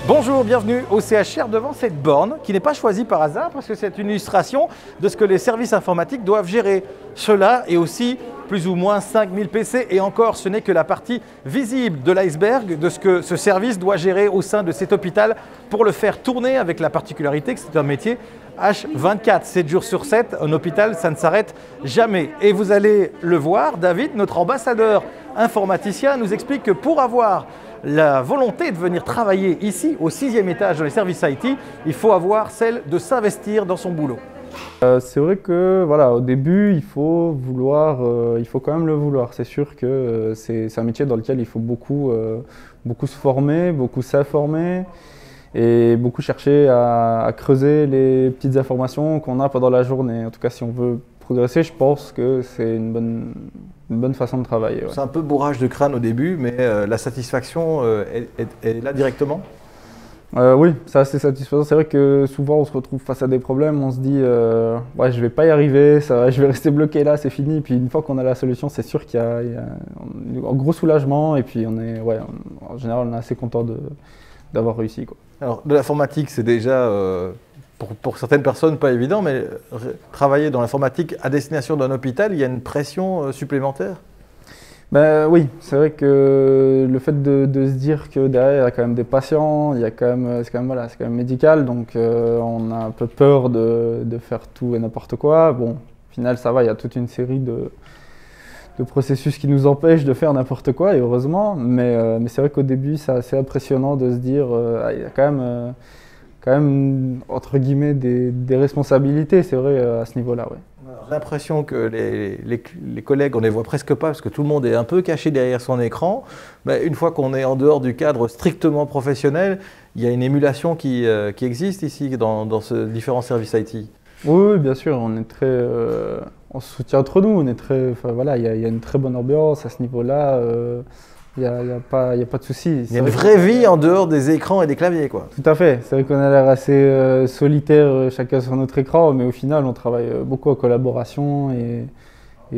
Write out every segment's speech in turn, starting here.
Bonjour, bienvenue au CHR devant cette borne qui n'est pas choisie par hasard parce que c'est une illustration de ce que les services informatiques doivent gérer. Cela est aussi plus ou moins 5000 PC et encore ce n'est que la partie visible de l'iceberg de ce que ce service doit gérer au sein de cet hôpital pour le faire tourner avec la particularité que c'est un métier H24, 7 jours sur 7, un hôpital, ça ne s'arrête jamais. Et vous allez le voir, David, notre ambassadeur informaticien, nous explique que pour avoir la volonté de venir travailler ici, au 6e étage dans les services IT, il faut avoir celle de s'investir dans son boulot. C'est vrai que voilà, au début, il faut quand même le vouloir. C'est sûr que c'est un métier dans lequel il faut beaucoup se former, beaucoup s'informer et beaucoup chercher à creuser les petites informations qu'on a pendant la journée. En tout cas, si on veut progresser, je pense que c'est une bonne façon de travailler. Ouais. C'est un peu bourrage de crâne au début, mais la satisfaction est là directement. Oui, ça c'est satisfaisant. C'est vrai que souvent on se retrouve face à des problèmes, on se dit ouais, je vais pas y arriver, je vais rester bloqué là, c'est fini. Puis une fois qu'on a la solution, c'est sûr qu'il y a un gros soulagement et puis en général on est assez content d'avoir réussi, quoi. Alors de l'informatique, c'est déjà pour certaines personnes pas évident, mais travailler dans l'informatique à destination d'un hôpital, il y a une pression supplémentaire? Ben oui, c'est vrai que le fait de se dire que derrière il y a quand même des patients, c'est quand même médical, donc on a un peu peur de faire tout et n'importe quoi. Bon, au final ça va, il y a toute une série de processus qui nous empêchent de faire n'importe quoi, et heureusement, mais c'est vrai qu'au début c'est assez impressionnant de se dire il y a quand même entre guillemets des responsabilités, c'est vrai, à ce niveau-là. Ouais. L'impression que les collègues, on ne les voit presque pas parce que tout le monde est un peu caché derrière son écran. Mais une fois qu'on est en dehors du cadre strictement professionnel, il y a une émulation qui existe ici dans ces différents services IT. Oui, bien sûr, on se soutient entre nous, il y a une très bonne ambiance à ce niveau-là. Il n'y a pas de souci. Il y a une vraie vie en dehors des écrans et des claviers, quoi. Tout à fait. C'est vrai qu'on a l'air assez solitaire chacun sur notre écran, mais au final, on travaille beaucoup en collaboration et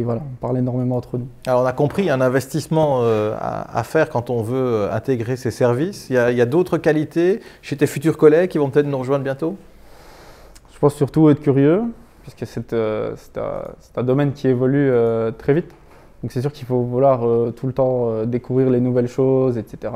voilà, on parle énormément entre nous. Alors, on a compris, il y a un investissement à faire quand on veut intégrer ces services. Il y a d'autres qualités chez tes futurs collègues qui vont peut-être nous rejoindre bientôt? Je pense surtout être curieux, puisque c'est un domaine qui évolue très vite. Donc c'est sûr qu'il faut vouloir tout le temps découvrir les nouvelles choses, etc.